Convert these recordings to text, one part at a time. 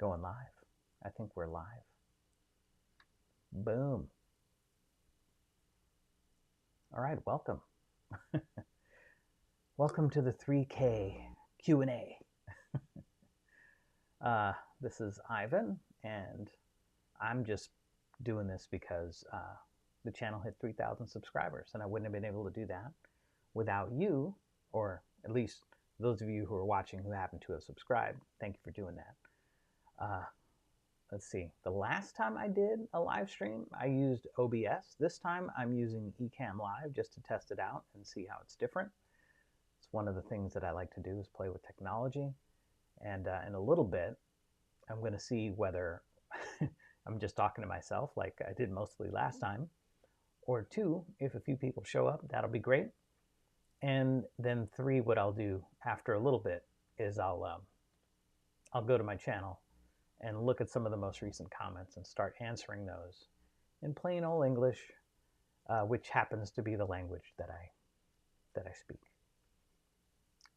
Going live. I think we're live. Boom. All right, welcome. Welcome to the 3K Q&A. This is Ivan, and I'm just doing this because the channel hit 3,000 subscribers, and I wouldn't have been able to do that without you, or at least those of you who are watching who happen to have subscribed. Thank you for doing that. Let's see, the last time I did a live stream, I used OBS. This time I'm using Ecamm Live just to test it out and see how it's different. It's one of the things that I like to do is play with technology. And in a little bit, I'm going to see whether I'm just talking to myself like I did mostly last time, or two, if a few people show up, that'll be great. And then three, what I'll do after a little bit is I'll go to my channel and look at some of the most recent comments and start answering those in plain old English, which happens to be the language that I speak.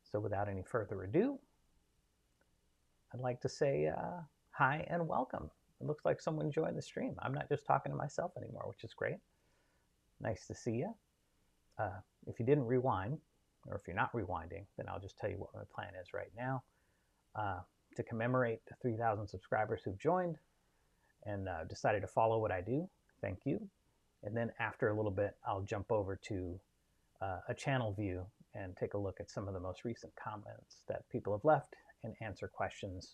So without any further ado, I'd like to say hi and welcome. It looks like someone joined the stream. I'm not just talking to myself anymore, which is great. Nice to see you. If you didn't rewind, or if you're not rewinding, then I'll just tell you what my plan is right now. To commemorate the 3,000 subscribers who've joined and decided to follow what I do. Thank you. And then after a little bit, I'll jump over to a channel view and take a look at some of the most recent comments that people have left and answer questions.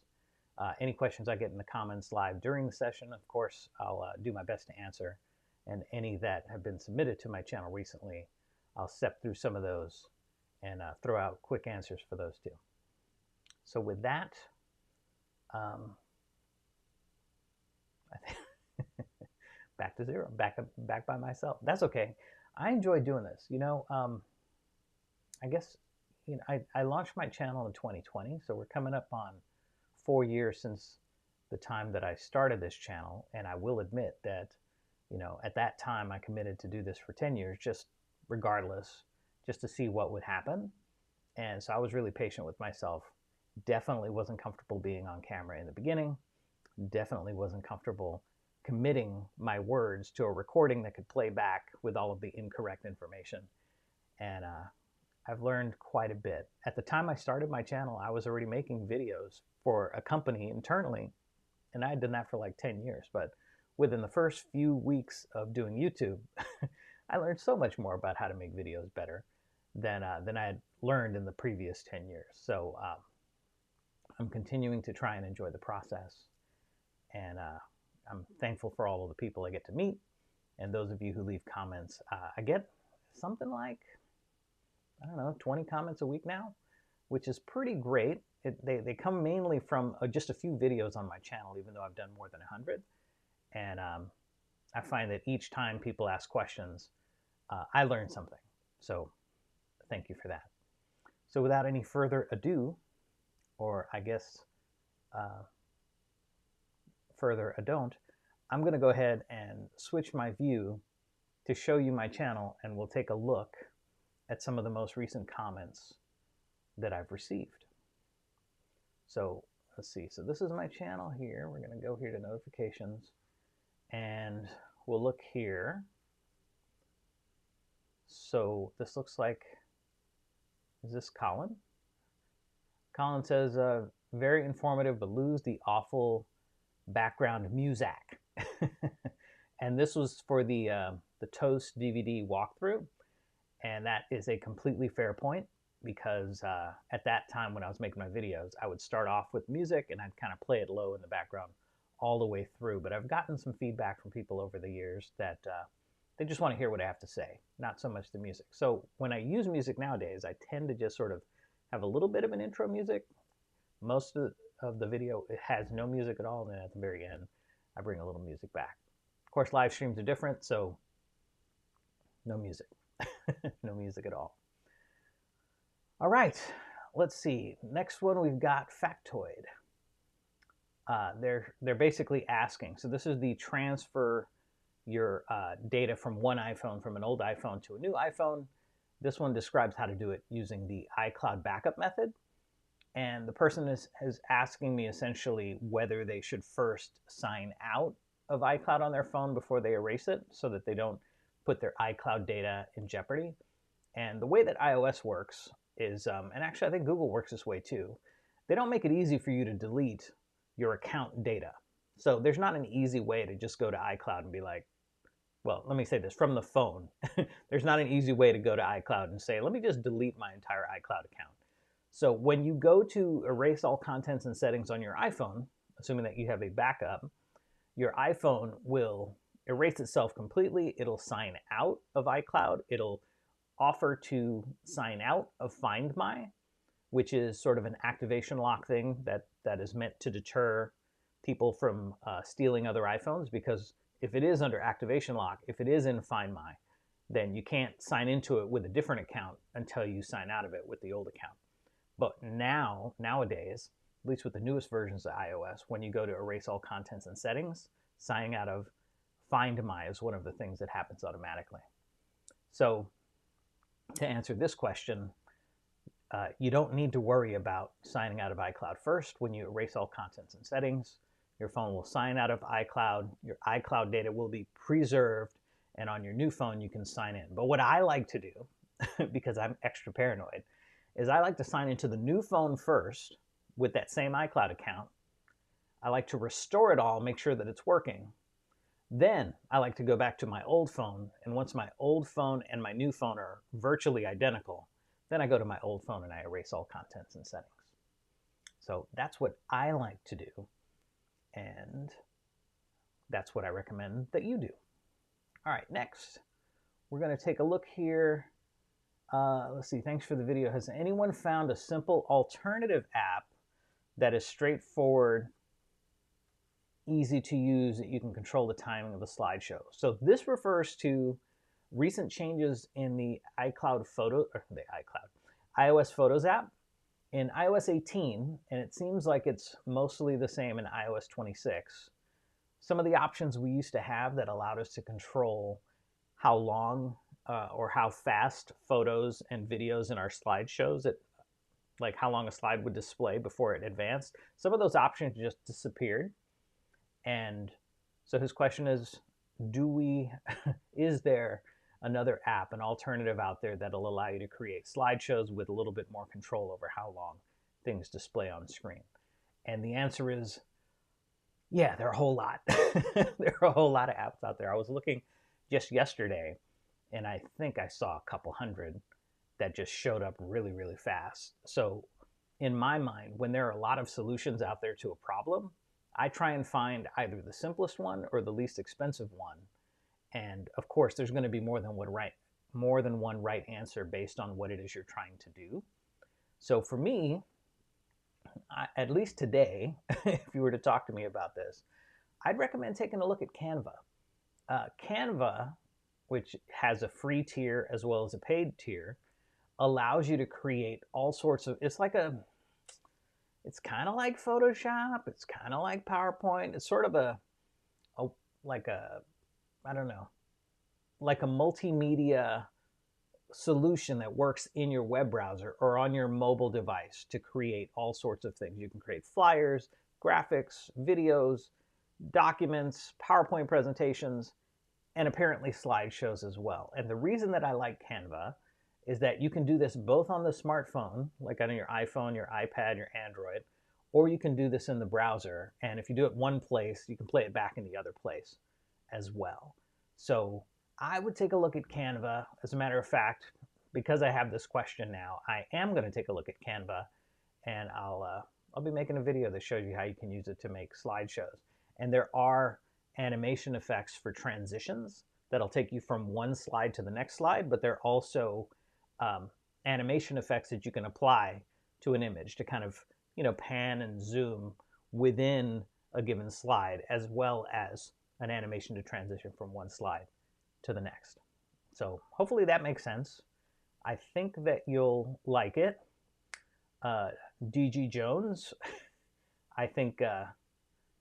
Any questions I get in the comments live during the session, of course, I'll do my best to answer. And any that have been submitted to my channel recently, I'll step through some of those and throw out quick answers for those too. So with that, I think back to zero, back by myself. That's okay. I enjoy doing this. You know, I guess I launched my channel in 2020, so we're coming up on 4 years since the time that I started this channel. And I will admit that, at that time I committed to do this for 10 years, just regardless, just to see what would happen. And so I was really patient with myself. Definitely wasn't comfortable being on camera in the beginning. Definitely wasn't comfortable committing my words to a recording that could play back with all of the incorrect information. And I've learned quite a bit. At the time I started my channel, I was already making videos for a company internally, and I had done that for like 10 years. But within the first few weeks of doing YouTube, I learned so much more about how to make videos better than I had learned in the previous 10 years. So I'm continuing to try and enjoy the process, and I'm thankful for all of the people I get to meet, and those of you who leave comments. I get something like, I don't know, 20 comments a week now, which is pretty great. They come mainly from just a few videos on my channel, even though I've done more than 100. And I find that each time people ask questions, I learn something. So thank you for that. So without any further ado, or I guess further adont, I'm going to go ahead and switch my view to show you my channel, and we'll take a look at some of the most recent comments that I've received. So let's see. So this is my channel here. We're going to go here to notifications, and we'll look here. So this looks like, is this Colin? Colin says, very informative, but lose the awful background music. And this was for the Toast DVD walkthrough. And that is a completely fair point, because at that time when I was making my videos, I would start off with music and I'd kind of play it low in the background all the way through. But I've gotten some feedback from people over the years that they just want to hear what I have to say, not so much the music. So when I use music nowadays, I tend to just sort of have a little bit of an intro music. Most of the video, it has no music at all, and then at the very end, I bring a little music back. Of course, live streams are different, so no music. No music at all. All right, let's see. Next one, we've got Factoid. They're basically asking, so this is the transfer your data from one iPhone, from an old iPhone to a new iPhone. This one describes how to do it using the iCloud backup method. and the person is asking me essentially whether they should first sign out of iCloud on their phone before they erase it so that they don't put their iCloud data in jeopardy. And the way that iOS works is, and actually I think Google works this way too, they don't make it easy for you to delete your account data. So there's not an easy way to just go to iCloud and be like, well, let me say this, from the phone. There's not an easy way to go to iCloud and say, let me just delete my entire iCloud account. So when you go to erase all contents and settings on your iPhone, assuming that you have a backup, your iPhone will erase itself completely. It'll sign out of iCloud. It'll offer to sign out of Find My, which is sort of an activation lock thing that is meant to deter people from stealing other iPhones, because if it is under activation lock, if it is in Find My, then you can't sign into it with a different account until you sign out of it with the old account. But nowadays, at least with the newest versions of iOS, when you go to erase all contents and settings, signing out of Find My is one of the things that happens automatically. So to answer this question, you don't need to worry about signing out of iCloud first. When you erase all contents and settings, your phone will sign out of iCloud. Your iCloud data will be preserved, and on your new phone, you can sign in. But what I like to do, because I'm extra paranoid, is I like to sign into the new phone first with that same iCloud account. I like to restore it all, make sure that it's working. Then I like to go back to my old phone, and once my old phone and my new phone are virtually identical, then I go to my old phone and I erase all contents and settings. So that's what I like to do, and that's what I recommend that you do. All right, next, we're going to take a look here. Let's see, thanks for the video. Has anyone found a simple alternative app that is straightforward, easy to use, that you can control the timing of the slideshow? So this refers to recent changes in the iCloud photo, or the iOS Photos app in iOS 18, and it seems like it's mostly the same in iOS 26. Some of the options we used to have that allowed us to control how long or how fast photos and videos in our slideshows, like how long a slide would display before it advanced, some of those options just disappeared. And so his question is, is there another app, an alternative out there that'll allow you to create slideshows with a little bit more control over how long things display on screen? And the answer is, yeah, there are a whole lot. There are a whole lot of apps out there. I was looking just yesterday, and I think I saw a couple hundred that just showed up really, really fast. So in my mind, when there are a lot of solutions out there to a problem, I try and find either the simplest one or the least expensive one. And of course, there's going to be more than one right answer based on what it is you're trying to do. So for me, at least today, if you were to talk to me about this, I'd recommend taking a look at Canva. Canva, which has a free tier as well as a paid tier, allows you to create all sorts of, it's kind of like Photoshop, it's kind of like PowerPoint, it's sort of like a multimedia solution that works in your web browser or on your mobile device to create all sorts of things. You can create flyers, graphics, videos, documents, PowerPoint presentations, and apparently slideshows as well. And the reason that I like Canva is that you can do this both on the smartphone, like on your iPhone, your iPad, your Android, or you can do this in the browser. And if you do it one place, you can play it back in the other place as well. So I would take a look at Canva. As a matter of fact, because I have this question now, I am going to take a look at Canva, and I'll be making a video that shows you how you can use it to make slideshows. And there are animation effects for transitions that'll take you from one slide to the next slide, but there are also animation effects that you can apply to an image to kind of, pan and zoom within a given slide, as well as an animation to transition from one slide to the next. So hopefully that makes sense. I think that you'll like it. DG Jones, I think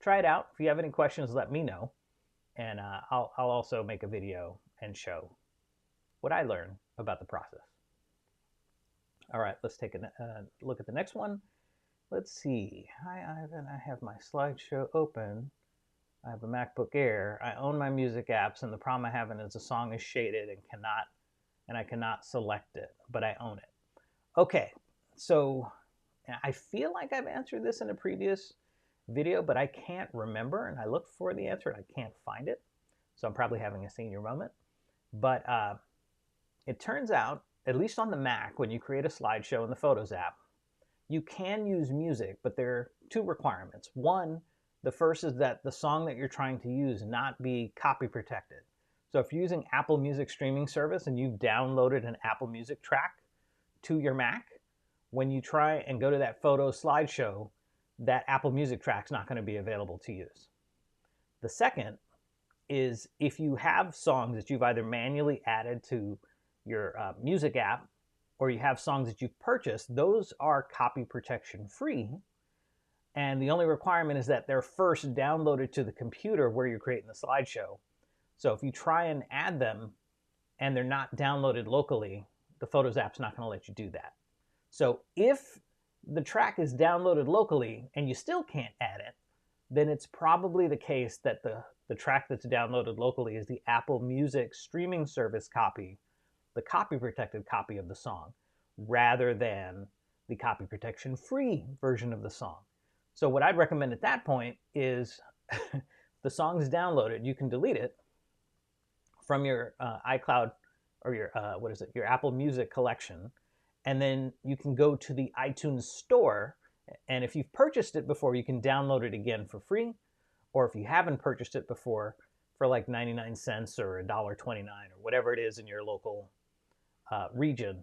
try it out. If you have any questions, let me know. And I'll also make a video and show what I learned about the process. All right, let's take a look at the next one. let's see. Hi, Ivan. I have my slideshow open. I have a MacBook Air. I own my music apps, and the problem I have is the song is shaded and I cannot select it, but I own it. Okay, so I feel like I've answered this in a previous video, but I can't remember, and I looked for the answer and I can't find it. So I'm probably having a senior moment. But it turns out, at least on the Mac, when you create a slideshow in the Photos app, you can use music, but there are two requirements. One, the first is that the song that you're trying to use not be copy protected. So if you're using Apple Music streaming service and you've downloaded an Apple Music track to your Mac, when you try and go to that photo slideshow, that Apple Music track's not going to be available to use. The second is if you have songs that you've either manually added to your music app or you have songs that you've purchased, those are copy protection free. And the only requirement is that they're first downloaded to the computer where you're creating the slideshow. So if you try and add them and they're not downloaded locally, the Photos app's not going to let you do that. So if the track is downloaded locally and you still can't add it, then it's probably the case that the track that's downloaded locally is the Apple Music streaming service copy, the copy protected copy of the song, rather than the copy protection free version of the song. So what I'd recommend at that point is the song is downloaded, you can delete it from your iCloud or your your Apple Music collection, and then you can go to the iTunes store, and if you've purchased it before, you can download it again for free, or if you haven't purchased it before, for like 99 cents or $1.29 or whatever it is in your local region,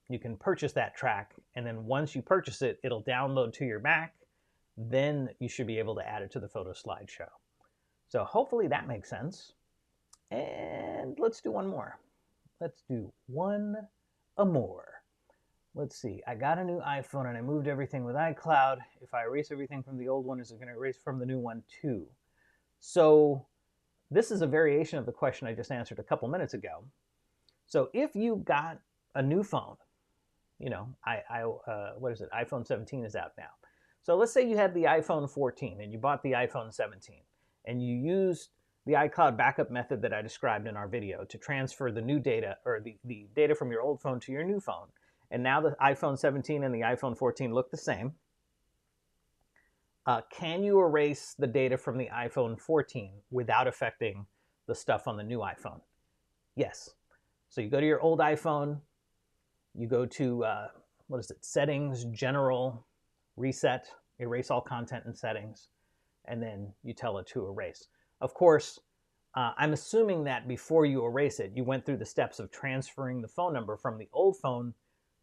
you can purchase that track, and then once you purchase it, it'll download to your Mac. Then you should be able to add it to the photo slideshow. So hopefully that makes sense. And let's do one more. Let's do one more. Let's see. I got a new iPhone and I moved everything with iCloud. If I erase everything from the old one, is it going to erase from the new one too? So this is a variation of the question I just answered a couple minutes ago. So if you got a new phone, you know, what is it? iPhone 17 is out now. So let's say you had the iPhone 14 and you bought the iPhone 17 and you used the iCloud backup method that I described in our video to transfer the new data or the data from your old phone to your new phone. And now the iPhone 17 and the iPhone 14 look the same. Can you erase the data from the iPhone 14 without affecting the stuff on the new iPhone? Yes. So you go to your old iPhone, you go to, Settings, General, Reset, erase all content and settings, and then you tell it to erase. Of course, I'm assuming that before you erase it, you went through the steps of transferring the phone number from the old phone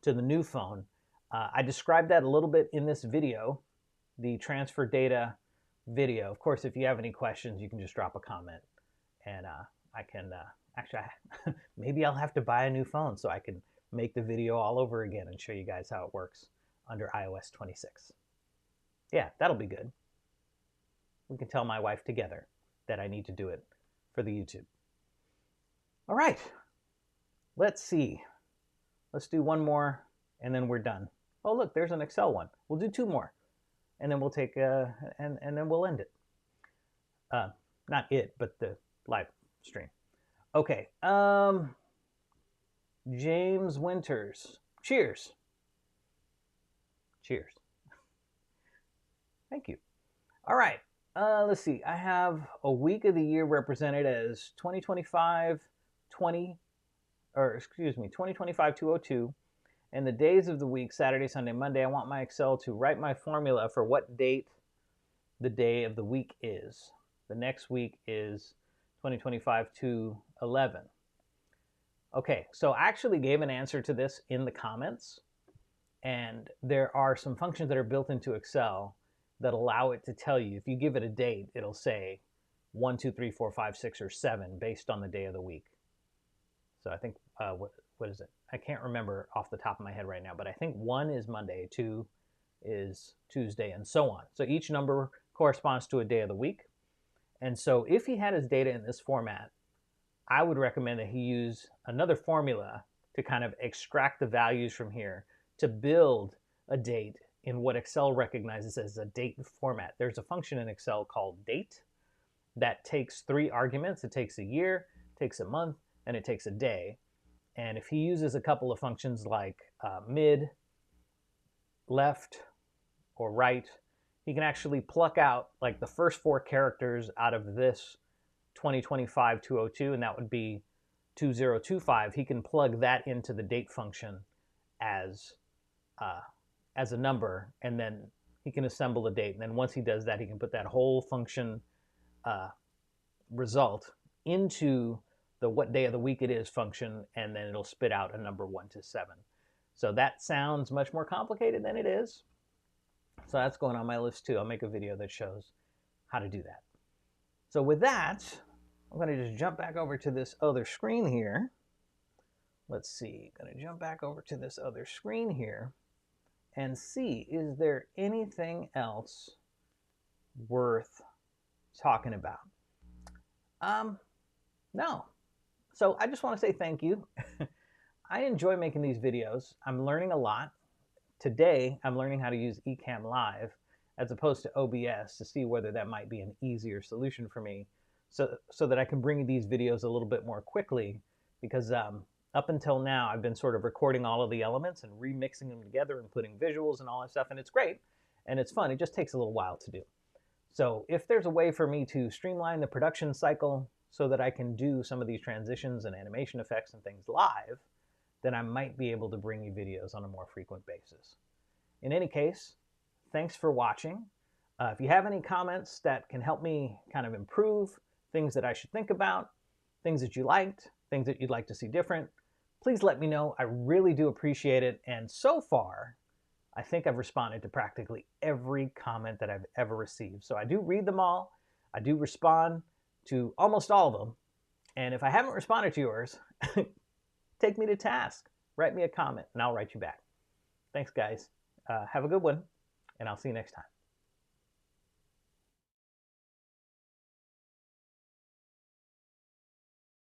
to the new phone. I described that a little bit in this video, the transfer data video. Of course, if you have any questions, you can just drop a comment, and I can, actually, maybe I'll have to buy a new phone so I can make the video all over again and show you guys how it works under iOS 26. Yeah, that'll be good. We can tell my wife together that I need to do it for the YouTube. All right, let's see. Let's do one more and then we're done. Oh, look, there's an Excel one. We'll do two more and then we'll take, and then we'll end it. Not it, but the live stream. Okay, James Winters, cheers. Cheers. Thank you. All right, let's see. I have a week of the year represented as 2025-202, and the days of the week, Saturday, Sunday, Monday. I want my Excel to write my formula for what date the day of the week is. The next week is 2025-11. Okay, so I actually gave an answer to this in the comments. And there are some functions that are built into Excel that allow it to tell you, if you give it a date, it'll say 1, 2, 3, 4, 5, 6, or 7 based on the day of the week. So I think, what is it? I can't remember off the top of my head right now, but I think 1 is Monday, 2 is Tuesday, and so on. So each number corresponds to a day of the week. And so if he had his data in this format, I would recommend that he use another formula to kind of extract the values from here to build a date in what Excel recognizes as a date format. There's a function in Excel called date that takes 3 arguments. It takes a year, takes a month, and it takes a day. And if he uses a couple of functions like mid, left, or right, he can actually pluck out like the first 4 characters out of this 2025-202, and that would be 2025. He can plug that into the date function as a number, and then he can assemble a date. And then once he does that, he can put that whole function result into the what day of the week it is function, and then it'll spit out a number 1 to 7. So that sounds much more complicated than it is. So that's going on my list too. I'll make a video that shows how to do that. So with that, I'm going to just jump back over to this other screen here. Let's see, I'm going to jump back over to this other screen here and see, is there anything else worth talking about? No. So I just want to say thank you. I enjoy making these videos. I'm learning a lot. Today, I'm learning how to use Ecamm Live as opposed to OBS to see whether that might be an easier solution for me so that I can bring you these videos a little bit more quickly, because up until now, I've been sort of recording all of the elements and remixing them together and putting visuals and all that stuff, and it's great, and it's fun. It just takes a little while to do. So if there's a way for me to streamline the production cycle so that I can do some of these transitions and animation effects and things live, then I might be able to bring you videos on a more frequent basis. In any case, thanks for watching. If you have any comments that can help me kind of improve, things that I should think about, things that you liked, things that you'd like to see different, please let me know. I really do appreciate it. And so far, I think I've responded to practically every comment that I've ever received. So I do read them all. I do respond to almost all of them. And if I haven't responded to yours, take me to task. Write me a comment and I'll write you back. Thanks, guys. Have a good one, and I'll see you next time.